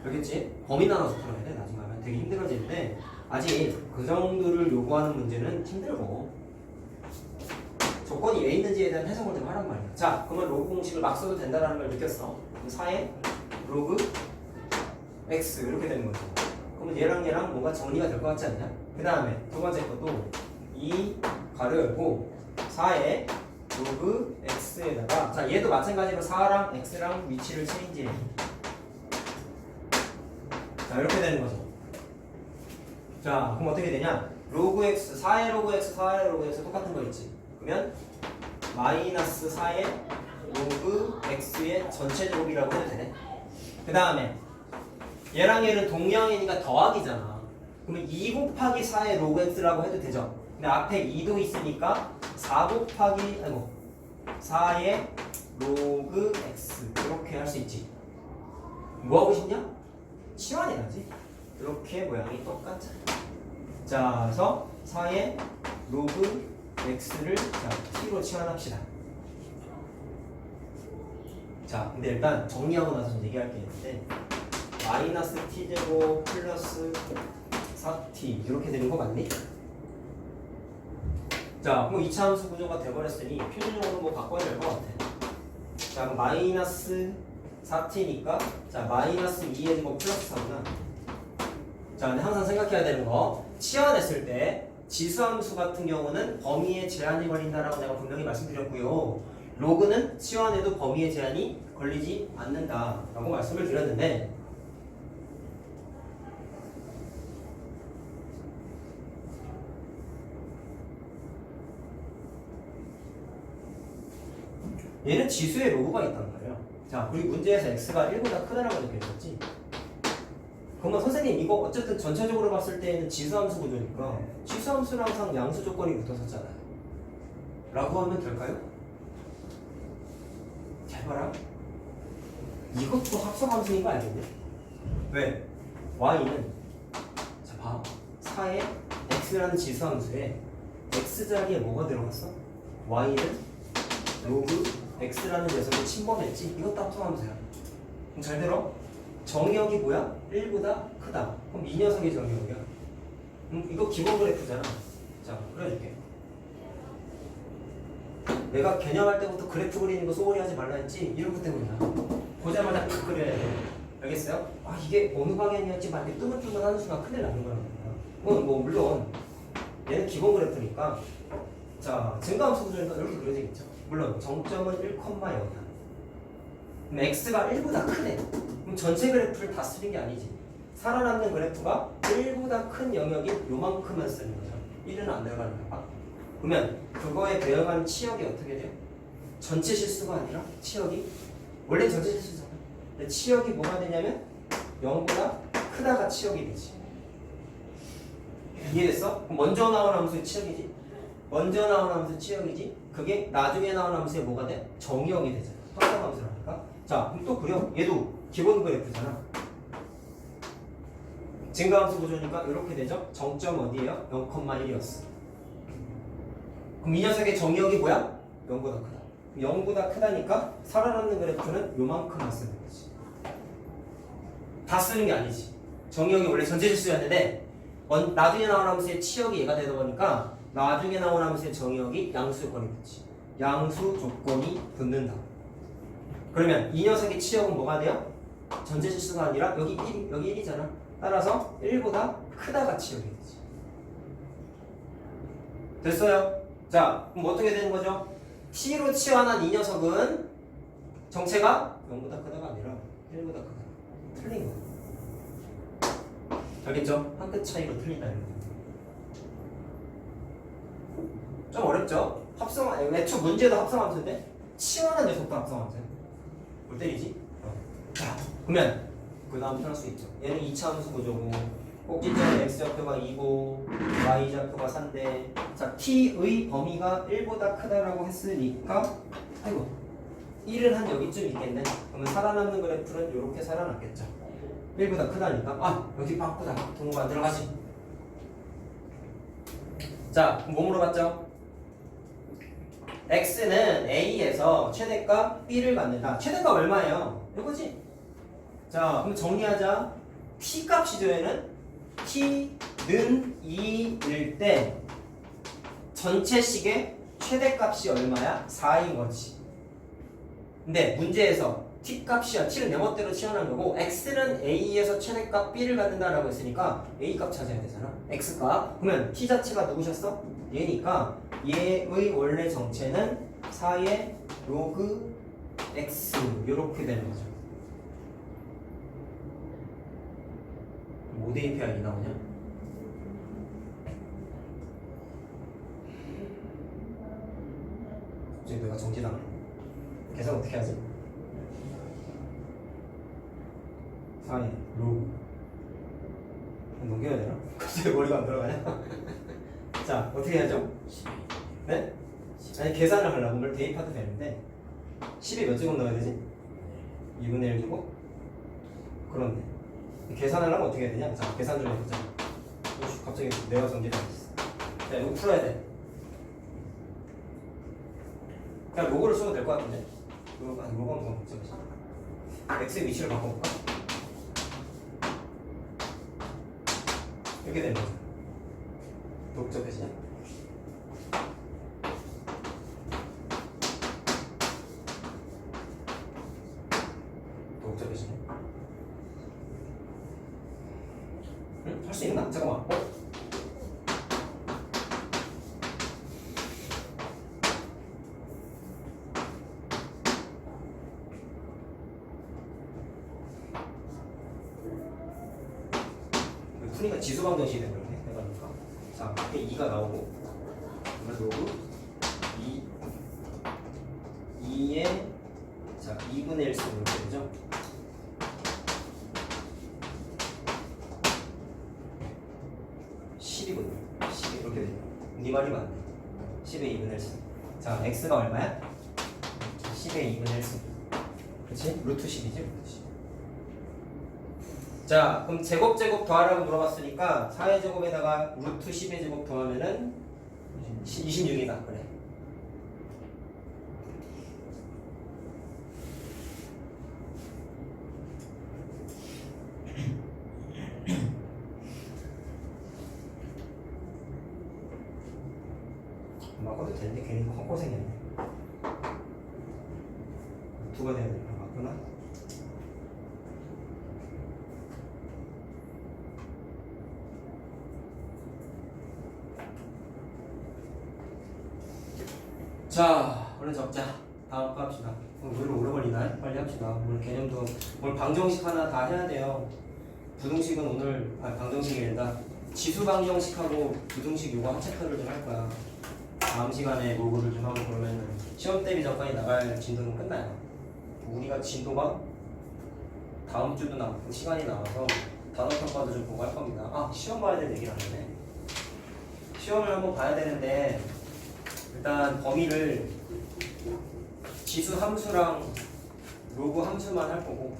알겠지? 범위 나눠서 풀어야 돼. 나중에 하면 되게 힘들어지는데 아직 그 정도를 요구하는 문제는 힘들고 조건이 왜 있는지에 대한 해석을 좀 하란 말이야. 자, 그러면 로그 공식을 막 써도 된다는 걸 느꼈어. 그럼 4의 로그 x 이렇게 되는 거죠. 그러면 얘랑 뭔가 정리가 될 것 같지 않냐? 그 다음에 두 번째 것도 2 가로 열고 4의 로그 x에다가 자 얘도 마찬가지로 4랑 x랑 위치를 체인지해. 자 이렇게 되는 거죠. 자 그럼 어떻게 되냐? 로그 x 4의 로그 x 4의 로그 x 똑같은 거 있지. 그러면 마이너스 4의 로그 x의 전체 제곱이라고 해도 되네. 그 다음에 얘랑 얘는 동량이니까 더하기잖아. 그러면 2 곱하기 4의 로그 x라고 해도 되죠. 근데 앞에 2도 있으니까 4 곱하기 4의 로그 x 이렇게 할 수 있지. 뭐 하고 싶냐? 치환이 나지. 이렇게 모양이 똑같잖아. 자, 그래서 4의 로그 x를 자, t로 치환합시다. 자, 근데 일단 정리하고 나서 좀 얘기할 게 있는데 마이너스 t제곱 플러스 4t 이렇게 되는 거 맞니? 자, 그럼 2차 함수 구조가 돼버렸으니 표준적으로 뭐 바꿔야 될 것 같아. 자, 그럼 마이너스 4t니까 자 마이너스 2의 제곱 플러스 4구나. 자, 근데 항상 생각해야 되는 거 치환했을 때 지수함수 같은 경우는 범위에 제한이 걸린다라고 내가 분명히 말씀드렸고요. 로그는 치환해도 범위에 제한이 걸리지 않는다라고 말씀을 드렸는데 얘는 지수의 로그가 있단 말이야. 자, 그리고 문제에서 x가 1보다 크다라고 적혀있었지. 그러면 선생님 이거 어쨌든 전체적으로 봤을 때는 지수함수 구조니까 지수함수는 항상 양수 조건이 붙었었잖아요. 라고 하면 될까요? 잘 봐라. 이것도 합성함수인 거 알겠네? 왜? y는 자 봐. 4의 x라는 지수함수에 x자리에 뭐가 들어갔어? y는 로그 x라는 녀석이 침범했지. 이것도 합성함수야. 그럼 잘 들어. 정의역이 뭐야? 1보다 크다. 그럼 이 녀석이 정의역이야. 이거 기본 그래프잖아. 자, 그려줄게. 내가 개념할 때부터 그래프 그리는 거 소홀히 하지 말라 했지? 이런 것 때문이야. 보자마자 딱 그려야 돼. 알겠어요? 아, 이게 어느 방향이었지? 막 이렇게 뜨문뜨문하는 순간 큰일 나는 거란 말이야. 뭐 물론 얘는 기본 그래프니까 자, 증가함수 구조니까 이렇게 그려지겠죠. 물론 정점은 1,0야. 그럼 x가 1보다 크네. 그럼 전체 그래프를 다 쓰는 게 아니지. 살아남는 그래프가 1보다 큰 영역이 요만큼만 쓰는 거죠. 1은 안 들어가는 거야. 그러면 그거에 대응하는 치역이 어떻게 돼요? 전체 실수가 아니라 치역이 원래 전체 실수잖아. 근데 치역이 뭐가 되냐면 0보다 크다가 치역이 되지. 이해됐어? 그럼 먼저 나온 함수의 치역이지. 먼저 나온 함수 치역이지. 그게 나중에 나온 함수의 뭐가 돼? 정의역이 되잖아. 합성함수라니까. 자, 그럼 또 그려. 얘도 기본 그래프잖아. 증가함수 구조니까 이렇게 되죠. 정점 어디예요? 0,1이었어. 그럼 이 녀석의 정의역이 뭐야? 0보다 크다. 0보다 크다니까 살아남는 그래프는 요만큼만 쓰는 거지. 다 쓰는 게 아니지. 정의역이 원래 전체 실수였는데 나중에 나온 함수의 치역이 얘가 되다 보니까 나중에 나온 함수의 정의역이 양수 조건이 붙지. 양수 조건이 붙는다. 그러면 이 녀석의 치역은 뭐가 돼요? 전체 실수가 아니라 여기 1이잖아. 따라서 1보다 크다가 치역이 되지. 됐어요? 자, 그럼 어떻게 되는 거죠? t로 치환한 이 녀석은 정체가 0보다 크다가 아니라 1보다 크다. 틀린 거예요. 알겠죠? 한 끗 차이로 틀린다는 거예요. 좀 어렵죠? 애초 문제도 합성함수인데 치환한 녀석도 합성함수야. 뭘 때리지? 자, 그러면 그 다음 펼 수 있죠. 얘는 2차함수 구조고 꼭지점의 x좌표가 2고 y좌표가 3인데 자 t의 범위가 1보다 크다라고 했으니까 아이고 1은 한 여기쯤 있겠네. 그러면 살아남는 그래프는 이렇게 살아남겠죠. 1보다 크다니까 아 여기 바꾸다 동호가 안 들어가지. 자 그럼 뭐 물어봤죠? x는 a에서 최대값 b를 갖는다. 최대값 얼마예요? 이거지. 자 그럼 정리하자. t 값이죠. 얘는 t는 2일 때 전체식의 최대값이 얼마야? 4인 거지. 근데 문제에서 t 값이야. t는 내 멋대로 치환한 거고 x는 a에서 최대값 b를 갖는다라고 했으니까 a 값 찾아야 되잖아. x 값. 그러면 t 자체가 누구셨어? 얘니까 얘의 원래 정체는 4의 로그 x 이렇게 되는 거죠. 뭐 대입해야 이 나오냐? 지금 내가 정지당해. 계산 어떻게 하지? 4의 로그 넘겨야 되나? 갑자기 머리가 안 들어가냐? 자 어떻게 하죠? 네? 아니 계산을 하려고 뭘 대입해도 되는데 10에 몇 제곱 넣어야 되지? 2분의 1 제곱? 그런데 계산하려면 어떻게 해야 되냐? 자 계산 좀 해보자. 갑자기 내가 정지가 됐어. 자 이거 풀어야 돼. 그냥 로고를 쓰면 될 것 같은데? 로고 한번 더 복잡해서 x의 위치를 바꿔볼까? 이렇게 되는 거죠. 복잡해지냐? 복잡해지네. 응? 할 수 있나? 잠깐만. 푸니까 지수 방정식이 되는 거네. 내가 보니까. 자, 앞에 2가 나오고, 그러면 로그 2에 자 2분의 1승 이렇게 되죠. 이렇게 되죠. 네 말이 맞네. 10의 2분의 1승. 자, x가 얼마야? 10의 2분의 1승. 그치? 루트 10이지? 루트 10. 자, 그럼 제곱 더하라고 물어봤으니까 4의 제곱에다가 루트 10의 제곱 더하면은 26이다. 그래. 막아도 되는데 괜히 헛고생했네. 루트가 돼야 되나? 맞구나. 자, 얼른 적자. 다음 거 합시다. 왜 이렇게 오래 걸리나? 빨리 합시다. 오늘 개념도 오늘 방정식 하나 다 해야 돼요. 부등식은 오늘 방정식이 된다. 지수 방정식하고 부등식 요거 합체표를 좀 할 거야. 다음 시간에 모의고사를 좀 하고 그러면은 시험 대비 전까지 나갈 진도는 끝나요. 우리가 진도가 다음 주도 남고 시간이 남아서 단어 평가도 좀 보고 할 겁니다. 아, 시험 봐야 될 얘기를 안 하네. 시험을 한번 봐야 되는데 일단 범위를 지수 함수랑 로그 함수만 할 거고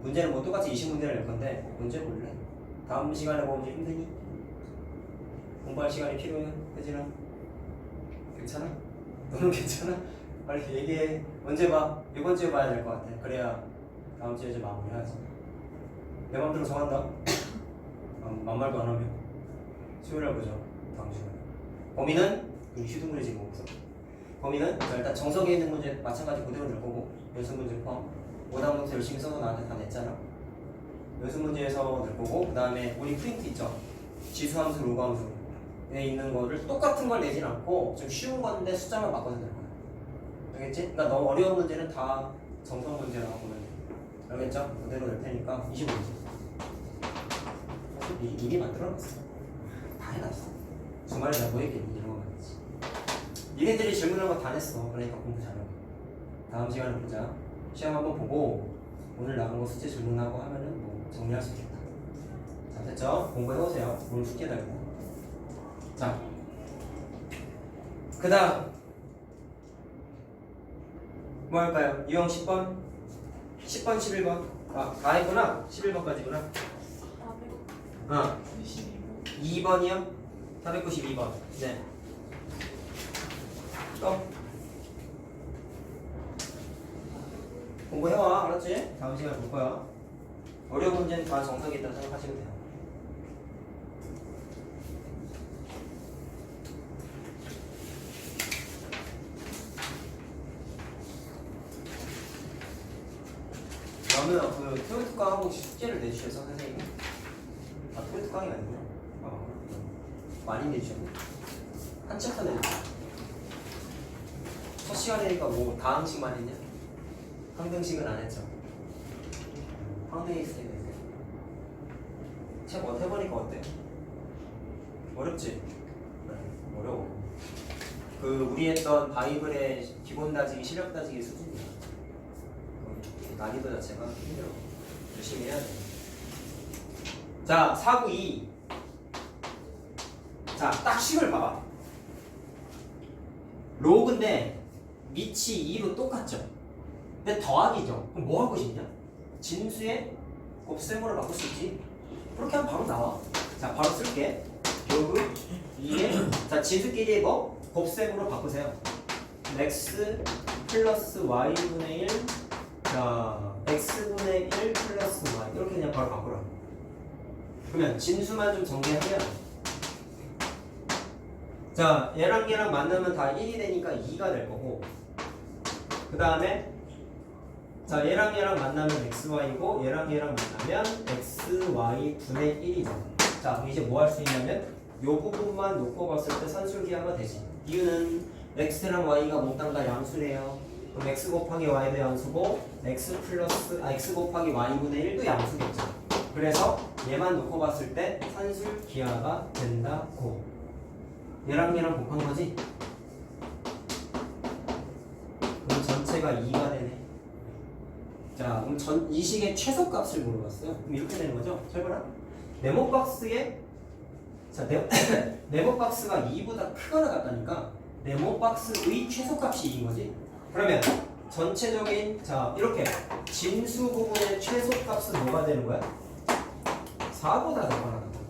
문제는 뭐 똑같이 20문제를 낼 건데 문제 볼래? 다음 시간에 보면 힘드니? 공부할 시간이 필요해? 혜진아? 괜찮아? 너는 괜찮아? 빨리 얘기해. 언제 봐? 이번 주에 봐야 될 것 같아. 그래야 다음 주에 이제 마무리하지. 내 맘대로 정한다. 만말도 안 하면 수요일에 보죠. 다음 시간에. 범위는 휴등물이 지금 없어. 범위는 일단 정석에 있는 문제 마찬가지 그대로 낼 거고 연습 문제 포함. 오답노트 열심히 써서 나한테 다 냈잖아. 연습 문제에서 낼 거고 그 다음에 우리 프린트 있죠. 지수함수, 로그함수에 있는 거를 똑같은 걸 내진 않고 좀 쉬운 건데 숫자만 바꿔서 낼 거야. 알겠지? 그러니까 너무 어려운 문제는 다 정석 문제라고 보면 돼. 알겠죠? 그대로 낼 테니까 25문제. 사실 이미 만들어놨어. 다 해놨어. 주말에 나 뭐 얘기했니? 이런 거 말이지. 니네들이 질문한 거 다 냈어. 그러니까 공부 잘하고. 다음 시간에 보자. 시험 한번 보고 오늘 나온 거 숙제 질문하고 하면은 뭐 정리할 수 있겠다. 자, 됐죠? 공부해보세요. 오늘 숙제 달고. 자, 그 다음 뭐 할까요? 유형 10번? 10번, 11번? 아, 다 했구나? 11번까지구나. 2번이요? 492번. 네. 또 공부해와. 알았지? 다음 시간에 볼 거야. 어려운 문제는 다 정석이 있다고 생각하시면 돼요. 그러면 그 토요 특강하고 숙제를 내주셔서 선생님이 토요 특강이 아니구나. 많이 내주셨네. 한 챕터 내주셨어. 첫 시간이니까 뭐 다항식만 했냐? 항등식은 안 했죠. 항등이 있을 텐데. 책 해보니까 어때? 어렵지? 어려워. 그 우리 했던 바이블의 기본 다지기, 실력 다지기 수준이야. 난이도 자체가 힘들어. 열심히 해야 돼. 자, 492. 자, 딱 식을 봐봐. 로그인데 밑이 2로 똑같죠? 근데 더하기죠. 그럼 뭐 하고 싶냐? 진수의 곱셈으로 바꿀 수 있지. 그렇게 하면 바로 나와. 자, 바로 쓸게. 로그 2에 자, 진수끼리 뭐? 곱셈으로 바꾸세요. x 플러스 y분의 1 자, x분의 1 플러스 y 이렇게 그냥 바로 바꾸라. 그러면 진수만 좀 정리하면 자, 얘랑 얘랑 만나면 다 1이 되니까 2가 될 거고 그 다음에 자, 얘랑 얘랑 만나면 xy고 얘랑 얘랑 만나면 xy 분의 1이죠. 자, 그럼 이제 뭐 할 수 있냐면 요 부분만 놓고 봤을 때 산술기하가 되지. 이유는 x랑 y가 몽땅 다 양수래요. 그럼 x 곱하기 y도 양수고 x 곱하기 y분의 1도 양수겠죠. 그래서 얘만 놓고 봤을 때 산술기하가 된다고. 얘랑 얘랑 곱한 거지? 그럼 전체가 2가 되네. 자, 그럼 이 식의 최소값을 물어봤어요. 그럼 이렇게 되는 거죠? 잘 봐라. 네모박스에 자, 네모박스가 2보다 크거나 같다니까 네모박스의 최소값이 2인 거지. 그러면 전체적인 자, 이렇게 진수 부분의 최소값은 뭐가 되는 거야? 4보다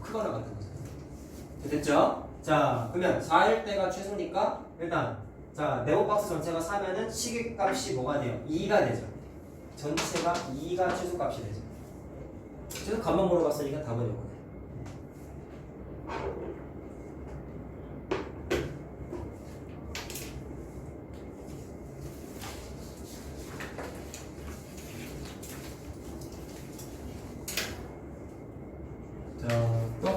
크거나 같은 거죠. 됐죠? 자, 그러면 4일 때가 최소니까 일단 자, 네모박스 전체가 4면은 식의 뭐가 돼요? 2가 되죠. 전체가 2가 최소값이 되죠. 최소값만 물어봤으니까 답은 이거네. 자, 또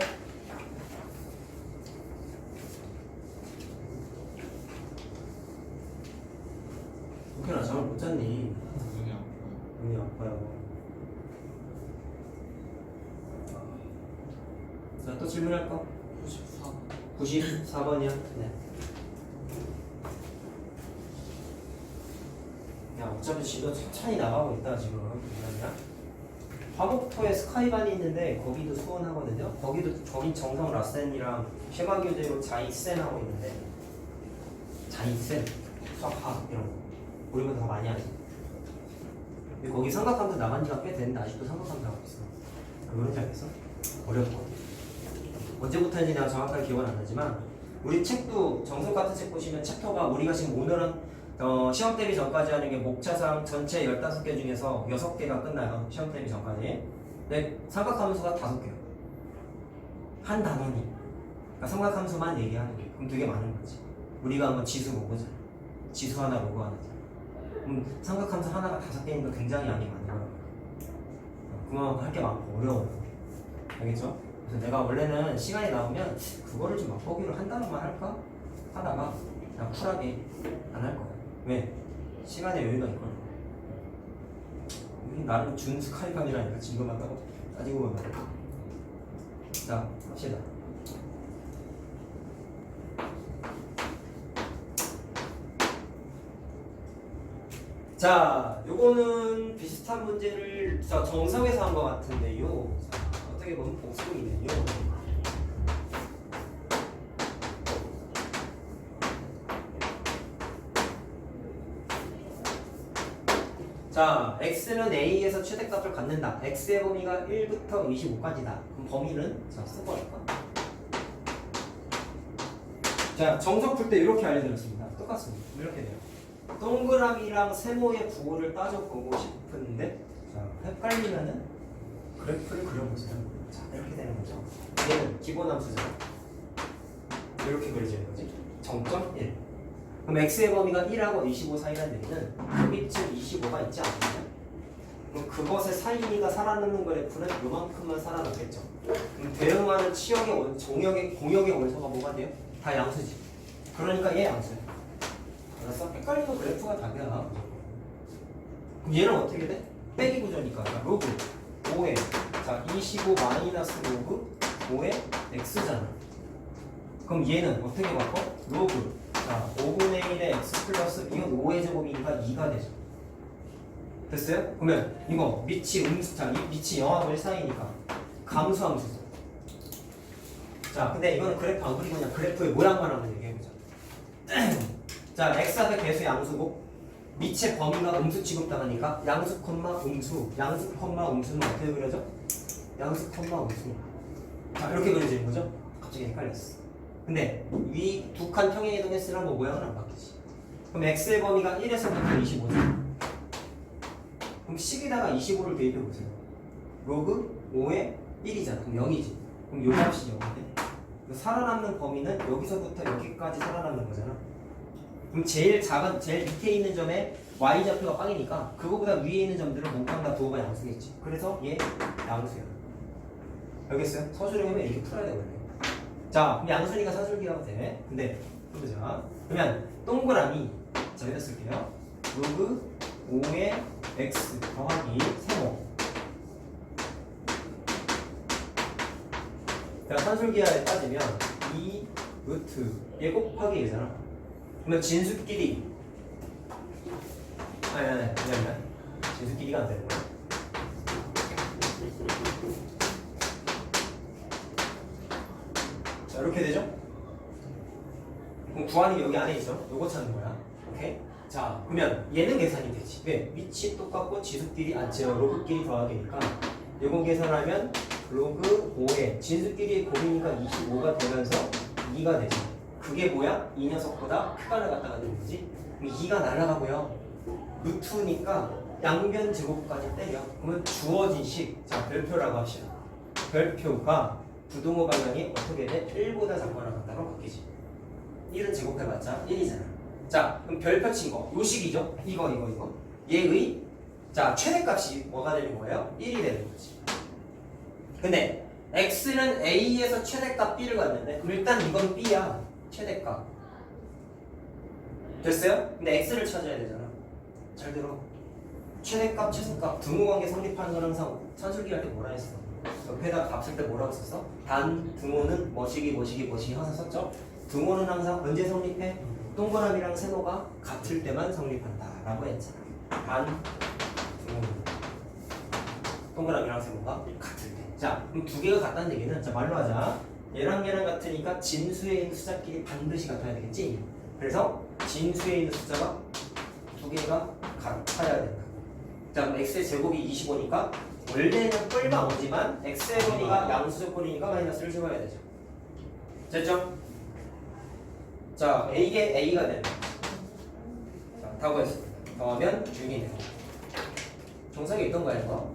혹여나 잠을 못 잤니? 눈이 아파요. 자, 또 질문할 거? 94번이요? 네. 야, 어차피 지도 천천히 나가고 있다 지금. 뭐냐? 화곡토에 스카이반이 있는데 거기도 수원하거든요. 거긴 정성 라센이랑 쉐마 교재로 자이센 하고 있는데 자이센, 수학학 이런 거 우리보다 더 많이 하지. 근데 거기 삼각함수 나간 지가 꽤 됐는데 아직도 삼각함수 하고 있어. 왜 그런지 알겠어? 어렵고 언제부터인지 내가 정확하게 기억은 안 나지만 우리 책도 정석 같은 책 보시면 챕터가 우리가 지금 오늘은 시험 대비 전까지 하는 게 목차상 전체 15개 중에서 6개가 끝나요. 시험 대비 전까지. 근데 삼각함수가 5개요. 한 단원이. 그러니까 삼각함수만 얘기하는 게 그럼 되게 많은 거지. 우리가 한번 지수 로그잖아. 지수 하나 로그 하나잖아. 삼각함수 하나가 5개니까 굉장히 양이 많은 거야. 그만큼 할 게 많고 어려워요. 알겠죠? 그래서 내가 원래는 시간이 나오면 그거를 좀 맛보기로 한 단어만 할까? 하다가 그냥 쿨하게 안 할 거야. 왜? 시간에 여유가 있거든. 나름 준 스카이감이라니까 지금 맞다고 따지고 보면. 자, 합시다. 자, 요거는 비슷한 문제를 정석에서 한 것 같은데요. 자, 어떻게 보면 복습이네요. 자, x는 a에서 최대값을 갖는다. x의 범위가 1부터 25까지다. 그럼 범위는 자, 써버릴까? 자, 정석 풀 때 이렇게 알려드렸습니다. 똑같습니다. 이렇게 돼요. 동그라미랑 세모의 부호를 따져보고 싶은데, 자, 헷갈리면은 그래프를 그려보세요. 자, 이렇게 되는 거죠. 얘는 기본 함수죠. 이렇게 그려지는 거지. 정점 1. 그럼 x의 범위가 1하고 25 사이라는 얘기는 여기쯤 25가 있지 않느냐? 그럼 그것의 사이가 살아남는 그래프는 요만큼만 살아남겠죠. 그럼 대응하는 치역의 종역의 공역의 원소가 뭐가 돼요? 다 양수지. 그러니까 얘 양수야. 알았어? 헷갈리면 그래프가 답이야. 그럼 얘는 어떻게 돼? 빼기 구조니까 로그 5에 자 25 마이너스 로그 5에 x잖아. 그럼 얘는 어떻게 바꿔? 로그 자 5분의 1의 x 플러스 이건 5의 제곱이니까 2가 되죠. 됐어요? 그러면 이거 밑이 자 이 밑이 0하고 1 사이니까 감수함수죠. 자 근데 이거는 그래프 안 그리고 그냥 그래프의 모양만 한번 얘기해보자. 자 x 앞에 계수 양수고 밑의 범위가 음수 취급당하니까 양수 콤마 음수 양수 콤마 음수는 어떻게 그려져? 양수 콤마 음수. 자 이렇게 그려지는 거죠? 갑자기 헷갈렸어. 근데 위 두 칸 평행이동했으나 뭐 모양은 안 바뀌지. 그럼 x의 범위가 1에서부터 25죠. 그럼 10에다가 25를 대입해 보세요. 로그 5에 1이잖아. 그럼 0이지. 그럼 요 값이 0인데 살아남는 범위는 여기서부터 여기까지 살아남는 거잖아. 그럼 제일 밑에 있는 점에 y좌표가 빵이니까 그거보다 위에 있는 점들은 몽땅 다 부호가 양수겠지. 그래서 얘 양수야. 알겠어요? 서술형이면 이렇게 풀어야 되거든요. 자, 그럼 양수니까 사술기라고 돼. 근데 해보자. 그러면 동그라미 자 여기다 쓸게요. 로그 5의 x 더하기 세모. 자, 산술기하에 따지면 2 루트 얘 곱하기 얘잖아. 그러면 진수끼리 아니 진수끼리가 안 되는 거야. 자 이렇게 되죠? 그럼 구하는 게 여기 안에 있어. 요거 찾는 거야. 오케이? 자 그러면 얘는 계산이 되지. 왜? 위치 똑같고 지수끼리 로그끼리 더하기니까 요거 계산하면 로그 5에 진수끼리의 곱이니까 25가 되면서 2가 되지. 그게 뭐야? 이 녀석보다 크가를 갖다가 넣는 거지. 그럼 2가 날아가고요. 루트니까 양변 제곱까지 때려. 그러면 주어진 식, 자 별표라고 합시다. 별표가 부동호 방향이 어떻게 돼? 1보다 작거나 같다로 바뀌지. 1은 제곱해봤자 1이잖아. 자 그럼 별표 친 거, 요 식이죠? 이거 얘의 자 최대값이 뭐가 되는 거예요? 1이 되는 거지. 근데 x는 a에서 최대값 b를 갖는데 그럼 일단 이건 b야. 최대값 됐어요? 근데 x를 찾아야 되잖아. 잘 들어. 최대값, 최소값 등호관계 성립하는 건 항상 산술기 할 때 뭐라 했어? 옆에다 값 쓸 때 뭐라고 썼어? 단 등호는 뭐시기 항상 썼죠? 등호는 항상 언제 성립해? 동그라미랑 세모가 같을 때만 성립한다 라고 했잖아. 단 등호는 동그라미랑 세모가 같을 때. 자 그럼 두 개가 같다는 얘기는 자 말로 하자. 얘랑 얘랑 같으니까 진수에 있는 숫자끼리 반드시 같아야 되겠지. 그래서 진수에 있는 숫자가 두 개가 같아야 된다. 자 그럼 x의 제곱이 25니까 원래는 뿔만 오지만 x의 범위가 양수 조건이니까 마이너스를 집어야 되죠. 됐죠? 자 a게 a가 되는 자 다 구했습니다. 더하면 6이네요. 정석에 있던 거야 이거.